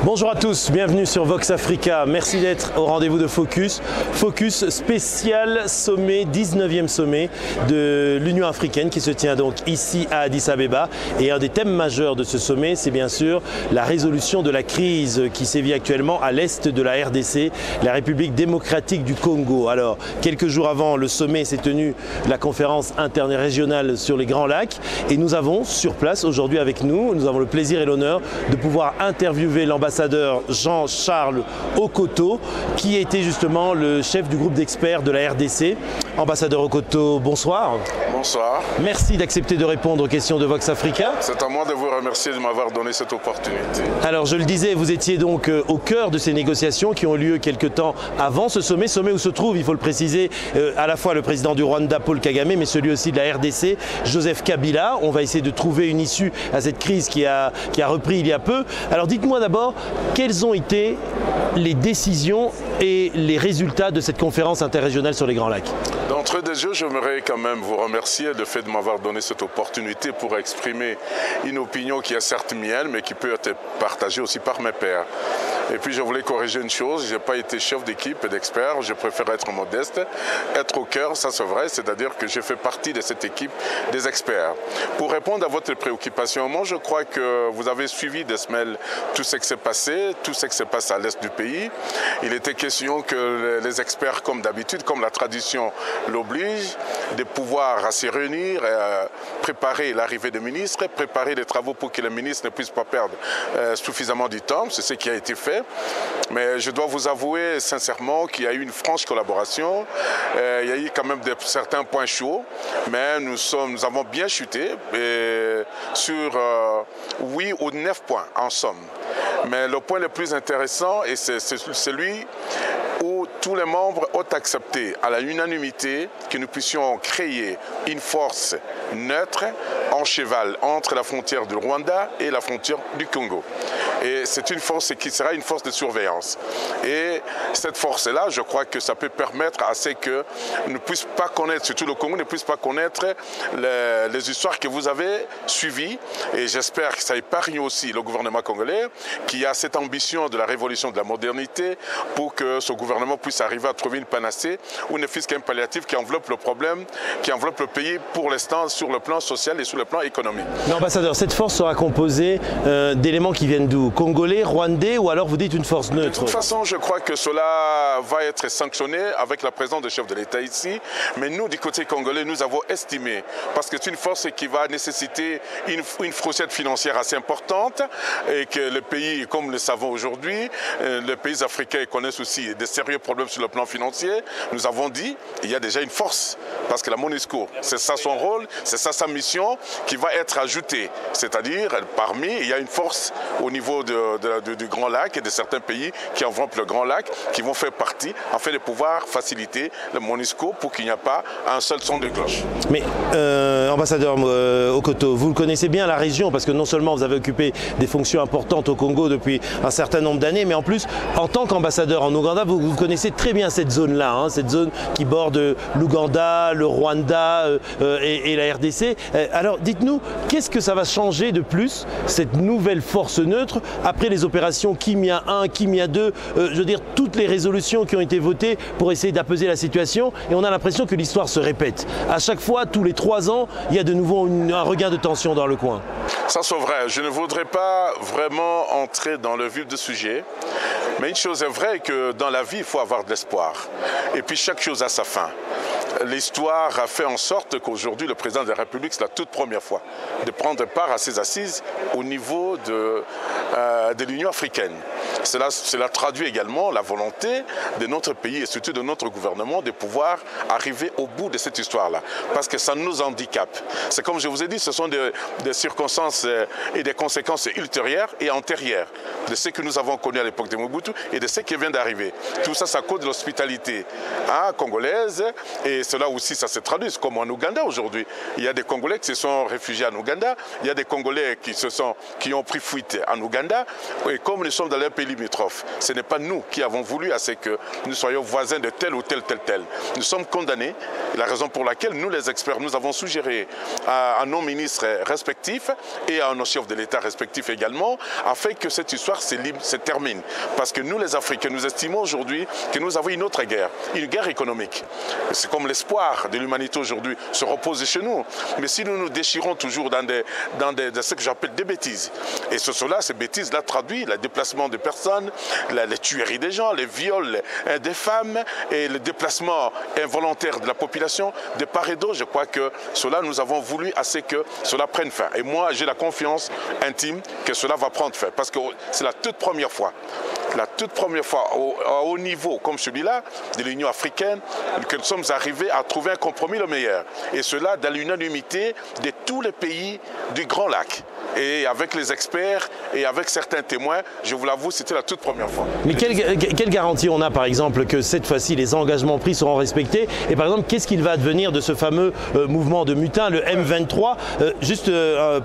Bonjour à tous, bienvenue sur Vox Africa. Merci d'être au rendez-vous de Focus. Focus spécial sommet, 19e sommet de l'Union africaine qui se tient donc ici à Addis Abeba. Et un des thèmes majeurs de ce sommet, c'est bien sûr la résolution de la crise qui sévit actuellement à l'est de la RDC, la République démocratique du Congo. Alors, quelques jours avant le sommet s'est tenue la conférence interrégionale sur les Grands Lacs. Et nous avons sur place aujourd'hui avec nous avons le plaisir et l'honneur de pouvoir interviewer l'ambassadeur Jean-Charles Okoto, qui était justement le chef du groupe d'experts de la RDC. Ambassadeur Okoto, bonsoir. Bonsoir. Merci d'accepter de répondre aux questions de Vox Africa. C'est à moi de vous remercier de m'avoir donné cette opportunité. Alors je le disais, vous étiez donc au cœur de ces négociations qui ont lieu quelque temps avant ce sommet où se trouve, il faut le préciser, à la fois le président du Rwanda, Paul Kagame, mais celui aussi de la RDC, Joseph Kabila. On va essayer de trouver une issue à cette crise qui a repris il y a peu. Alors dites-moi d'abord, quelles ont été les décisions et les résultats de cette conférence interrégionale sur les Grands Lacs? D'entrée de jeu, j'aimerais quand même vous remercier du fait de m'avoir donné cette opportunité pour exprimer une opinion qui est certes mienne, mais qui peut être partagée aussi par mes pairs. Et puis je voulais corriger une chose, je n'ai pas été chef d'équipe et d'expert, je préfère être modeste, être au cœur, ça c'est vrai, c'est-à-dire que je fais partie de cette équipe des experts. Pour répondre à votre préoccupation, moi je crois que vous avez suivi des semaines tout ce qui s'est passé, tout ce qui s'est passé à l'est du pays. Il était question que les experts, comme d'habitude, comme la tradition l'oblige, de pouvoir à se réunir, préparer l'arrivée des ministres, préparer les travaux pour que les ministres ne puissent pas perdre suffisamment du temps, c'est ce qui a été fait. Mais je dois vous avouer sincèrement qu'il y a eu une franche collaboration, il y a eu quand même certains points chauds, mais nous avons bien chuté sur 8 ou 9 points en somme. Mais le point le plus intéressant, et c'est celui où tous les membres ont accepté à l'unanimité que nous puissions créer une force neutre en cheval entre la frontière du Rwanda et la frontière du Congo. Et c'est une force qui sera une force de surveillance. Et cette force-là, je crois que ça peut permettre à ce que nous ne puissions pas connaître, surtout le Congo, ne puisse pas connaître les histoires que vous avez suivies. Et j'espère que ça épargne aussi le gouvernement congolais, qui a cette ambition de la révolution de la modernité pour que ce gouvernement puisse arriver à trouver une panacée ou ne fût-ce qu'un palliatif qui enveloppe le problème, qui enveloppe le pays pour l'instant sur le plan social et sur le plan économique. L'ambassadeur, cette force sera composée d'éléments qui viennent d'où? Congolais, rwandais, ou alors vous dites une force neutre? De toute façon, je crois que cela va être sanctionné avec la présence du chef de l'État ici. Mais nous, du côté congolais, nous avons estimé, parce que c'est une force qui va nécessiter une fourchette financière assez importante et que le pays, comme nous le savons aujourd'hui, les pays africains connaissent aussi des sérieux problèmes sur le plan financier. Nous avons dit il y a déjà une force, parce que la MONUSCO, c'est ça son rôle, c'est ça sa mission qui va être ajoutée. C'est-à-dire, parmi, il y a une force au niveau du Grand Lac et de certains pays qui enveloppent le Grand Lac, qui vont faire partie afin de pouvoir faciliter le MONUSCO pour qu'il n'y ait pas un seul son de cloche. Mais, ambassadeur Okoto, vous le connaissez bien la région, parce que non seulement vous avez occupé des fonctions importantes au Congo depuis un certain nombre d'années, mais en plus, en tant qu'ambassadeur en Ouganda, vous connaissez très bien cette zone-là, hein, cette zone qui borde l'Ouganda, le Rwanda et la RDC. Alors, dites-nous, qu'est-ce que ça va changer de plus, cette nouvelle force neutre, après les opérations Kimia 1, Kimia 2, je veux dire, toutes les résolutions qui ont été votées pour essayer d'apaiser la situation, et on a l'impression que l'histoire se répète. À chaque fois, tous les 3 ans, il y a de nouveau un regain de tension dans le coin. Ça c'est vrai, je ne voudrais pas vraiment entrer dans le vif du sujet, mais une chose est vraie que dans la vie, il faut avoir de l'espoir. Et puis chaque chose a sa fin. L'histoire a fait en sorte qu'aujourd'hui, le président de la République, c'est la toute première fois de prendre part à ces assises au niveau de l'Union africaine. Cela traduit également la volonté de notre pays et surtout de notre gouvernement de pouvoir arriver au bout de cette histoire-là. Parce que ça nous handicape. C'est comme je vous ai dit, ce sont des circonstances et des conséquences ultérieures et antérieures de ce que nous avons connu à l'époque de Mobutu et de ce qui vient d'arriver. Tout ça, ça cause de l'hospitalité congolaise et cela aussi, ça se traduit comme en Ouganda aujourd'hui. Il y a des Congolais qui se sont réfugiés en Ouganda, il y a des Congolais qui ressortissants qui ont pris fuite en Ouganda. Et comme nous sommes dans les pays limitrophes, ce n'est pas nous qui avons voulu à ce que nous soyons voisins de tel ou tel. Nous sommes condamnés. La raison pour laquelle nous, les experts, nous avons suggéré à nos ministres respectifs et à nos chefs de l'État respectifs également, afin que cette histoire se termine. Parce que nous, les Africains, nous estimons aujourd'hui que nous avons une autre guerre, une guerre économique. C'est comme l'espoir de l'humanité aujourd'hui se repose chez nous. Mais si nous nous déchirons toujours dans ce que j'appelle des bêtises, et ces bêtises-là traduisent le déplacement de personnes, les tueries des gens, les viols des femmes et le déplacement involontaire de la population de part et d'autre, je crois que cela, nous avons voulu assez que cela prenne fin. Et moi, j'ai la confiance intime que cela va prendre fin. Parce que c'est la toute première fois à haut niveau comme celui-là de l'Union africaine que nous sommes arrivés à trouver un compromis le meilleur. Et cela dans l'unanimité de tous les pays du Grand Lac. Et avec les experts et avec certains témoins, je vous l'avoue, c'était la toute première fois. Mais quelle garantie on a par exemple que cette fois-ci les engagements pris seront respectés? Et par exemple, qu'est-ce qu'il va advenir de ce fameux mouvement de mutins, le M23? Juste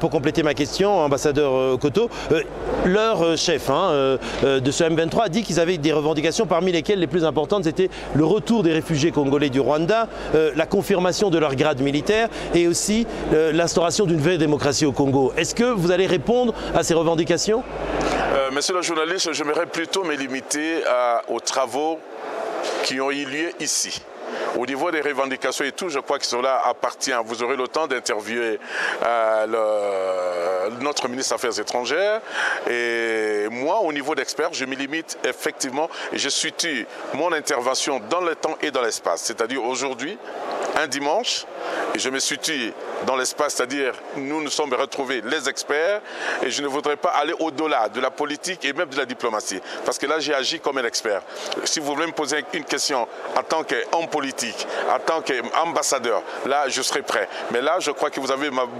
pour compléter ma question, ambassadeur Koto, leur chef de ce M23 a dit qu'ils avaient des revendications parmi lesquelles les plus importantes c'était le retour des réfugiés congolais du Rwanda, la confirmation de leur grade militaire et aussi l'instauration d'une vraie démocratie au Congo. Est-ce que vous allez répondre à ces revendications? Monsieur le journaliste, j'aimerais plutôt me limiter aux travaux qui ont eu lieu ici. Au niveau des revendications et tout, je crois que cela appartient. Vous aurez le temps d'interviewer notre ministre des Affaires étrangères. Et moi, au niveau d'expert, je me limite effectivement et je situe mon intervention dans le temps et dans l'espace. C'est-à-dire aujourd'hui, un dimanche, et je me situe dans l'espace, c'est-à-dire nous sommes retrouvés les experts et je ne voudrais pas aller au-delà de la politique et même de la diplomatie parce que là j'ai agi comme un expert. Si vous voulez me poser une question en tant qu'homme politique, en tant qu'ambassadeur, là je serai prêt. Mais là je crois que vous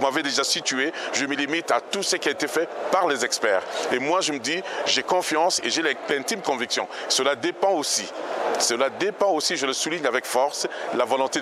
m'avez déjà situé, je me limite à tout ce qui a été fait par les experts. Et moi je me dis, j'ai confiance et j'ai l'intime conviction. Cela dépend aussi, je le souligne avec force, la volonté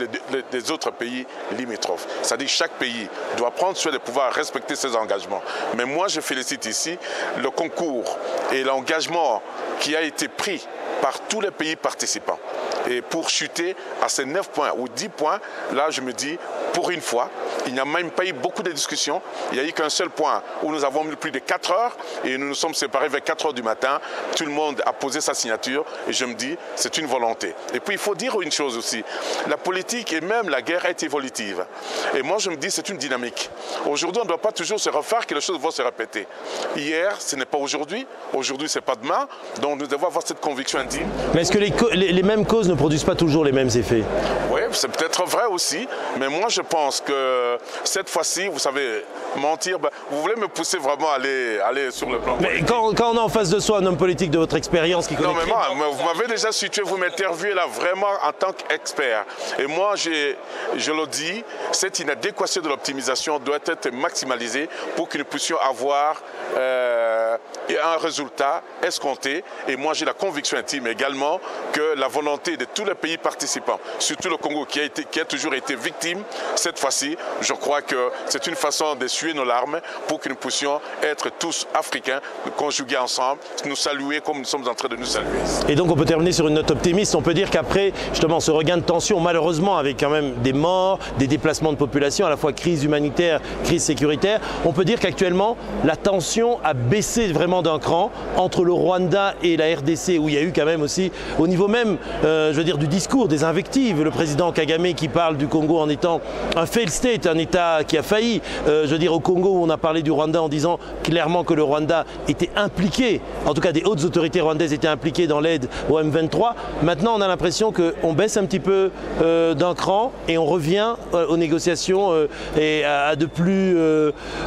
des autres pays limitrophes. C'est-à-dire que chaque pays doit prendre soin de pouvoir respecter ses engagements. Mais moi, je félicite ici le concours et l'engagement qui a été pris par tous les pays participants. Et pour chuter à ces 9 points ou 10 points, là je me dis, pour une fois, il n'y a même pas eu beaucoup de discussions. Il n'y a eu qu'un seul point où nous avons mis plus de 4 heures et nous nous sommes séparés vers 4 heures du matin. Tout le monde a posé sa signature et je me dis, c'est une volonté. Et puis il faut dire une chose aussi, la politique et même la guerre est évolutive. Et moi je me dis, c'est une dynamique. Aujourd'hui, on ne doit pas toujours se refaire que les choses vont se répéter. Hier, ce n'est pas aujourd'hui, aujourd'hui, ce n'est pas demain. Donc nous devons avoir cette conviction intime. Mais est-ce que les mêmes causes ne produisent pas toujours les mêmes effets? Oui, c'est peut-être vrai aussi, mais moi je pense que cette fois-ci, vous savez, mentir, vous voulez me pousser vraiment à aller sur le plan politique. Mais quand on a en face de soi un homme politique de votre expérience qui connaît... Non, mais moi, vous m'avez déjà situé, vous m'interviewez là vraiment en tant qu'expert. Et moi, je le dis, cette inadéquation de l'optimisation doit être maximalisée pour que nous puissions avoir un résultat escompté. Et moi, j'ai la conviction intime également que la volonté de tous les pays participants, surtout le Congo qui a toujours été victime, cette fois-ci, je crois que c'est une façon d'essuyer nos larmes pour que nous puissions être tous africains, conjugués ensemble, nous saluer comme nous sommes en train de nous saluer. Et donc on peut terminer sur une note optimiste. On peut dire qu'après justement ce regain de tension, malheureusement avec quand même des morts, des déplacements de population, à la fois crise humanitaire, crise sécuritaire, on peut dire qu'actuellement la tension a baissé vraiment d'un cran entre le Rwanda et la RDC, où il y a eu quand même aussi, au niveau même, je veux dire, du discours, des invectives, le président Kagame qui parle du Congo en étant un failed state, un État qui a failli, je veux dire, au Congo où on a parlé du Rwanda en disant clairement que le Rwanda était impliqué, en tout cas des hautes autorités rwandaises étaient impliquées dans l'aide au M23. Maintenant on a l'impression qu'on baisse un petit peu d'un cran et on revient aux négociations et à de plus,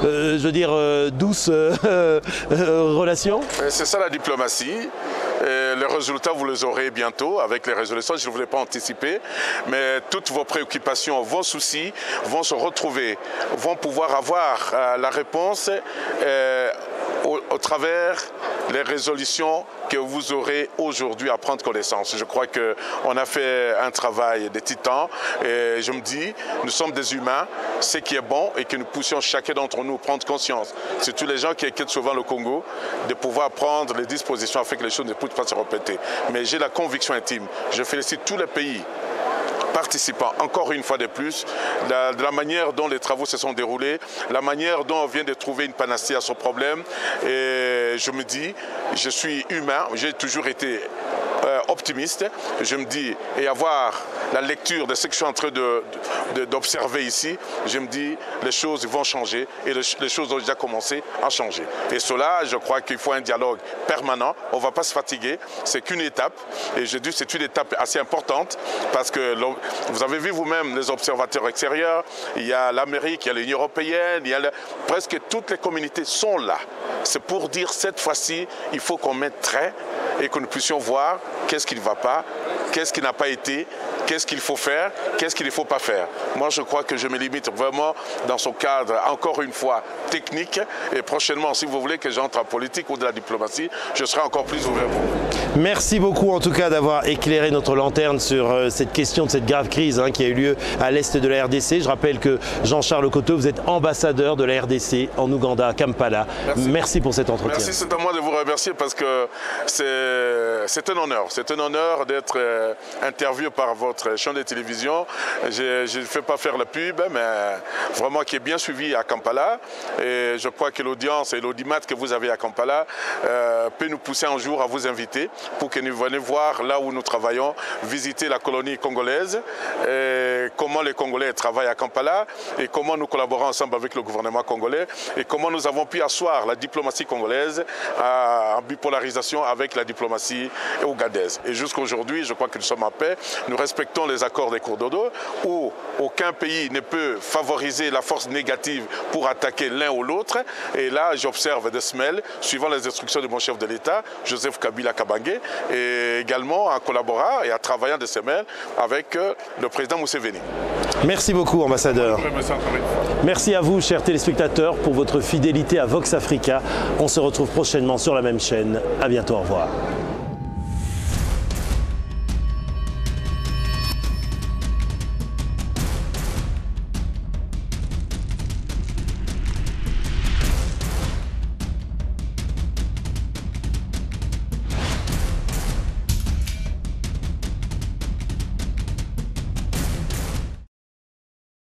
je veux dire, douces relations. C'est ça la diplomatie. Les résultats, vous les aurez bientôt avec les résolutions. Je ne voulais pas anticiper, mais toutes vos préoccupations, vos soucis vont se retrouver, vont pouvoir avoir la réponse au travers les résolutions que vous aurez aujourd'hui à prendre connaissance. Je crois qu'on a fait un travail de titan et je me dis, nous sommes des humains, ce qui est bon et que nous puissions chacun d'entre nous prendre conscience, surtout les gens qui inquiètent souvent le Congo, de pouvoir prendre les dispositions afin que les choses ne puissent pas se répéter. Mais j'ai la conviction intime, je félicite tous les pays participants, encore une fois de plus, de la manière dont les travaux se sont déroulés, la manière dont on vient de trouver une panacée à ce problème. Et je me dis, je suis humain, j'ai toujours été optimiste. Je me dis, et avoir la lecture de ce que je suis en train d'observer ici, je me dis, les choses vont changer et les choses ont déjà commencé à changer. Et cela, je crois qu'il faut un dialogue permanent. On ne va pas se fatiguer. C'est qu'une étape. Et je dis, c'est une étape assez importante parce que vous avez vu vous-même les observateurs extérieurs. Il y a l'Amérique, il y a l'Union européenne, presque toutes les communautés sont là. C'est pour dire, cette fois-ci, il faut qu'on mette trait et que nous puissions voir qu'est-ce qui ne va pas, qu'est-ce qui n'a pas été, qu'est-ce qu'il faut faire, qu'est-ce qu'il ne faut pas faire. Moi, je crois que je me limite vraiment dans ce cadre, encore une fois, technique. Et prochainement, si vous voulez que j'entre en politique ou de la diplomatie, je serai encore plus ouvert pour vous. Merci beaucoup, en tout cas, d'avoir éclairé notre lanterne sur cette question de cette grave crise qui a eu lieu à l'est de la RDC. Je rappelle que Jean-Charles Okoto, vous êtes ambassadeur de la RDC en Ouganda, à Kampala. Merci pour cet entretien. Merci, c'est à moi de vous remercier parce que c'est un honneur. C'est un honneur d'être interviewé par votre chaîne de télévision. Je ne fais pas faire la pub, mais vraiment qui est bien suivi à Kampala. Et je crois que l'audience et l'audimat que vous avez à Kampala peut nous pousser un jour à vous inviter pour que nous venions voir là où nous travaillons, visiter la colonie congolaise, et comment les Congolais travaillent à Kampala et comment nous collaborons ensemble avec le gouvernement congolais et comment nous avons pu asseoir la diplomatie congolaise en bipolarisation avec la diplomatie ougandaise. Et jusqu'à aujourd'hui, je crois que nous sommes en paix. Nous respectons les accords des cours d'eau où aucun pays ne peut favoriser la force négative pour attaquer l'un ou l'autre. Et là, j'observe des semelles, suivant les instructions de mon chef de l'État, Joseph Kabila Kabange, et également en collaborant et en travaillant des semelles avec le président Museveni. Merci beaucoup, ambassadeur. Merci à vous, chers téléspectateurs, pour votre fidélité à Vox Africa. On se retrouve prochainement sur la même chaîne. À bientôt, au revoir.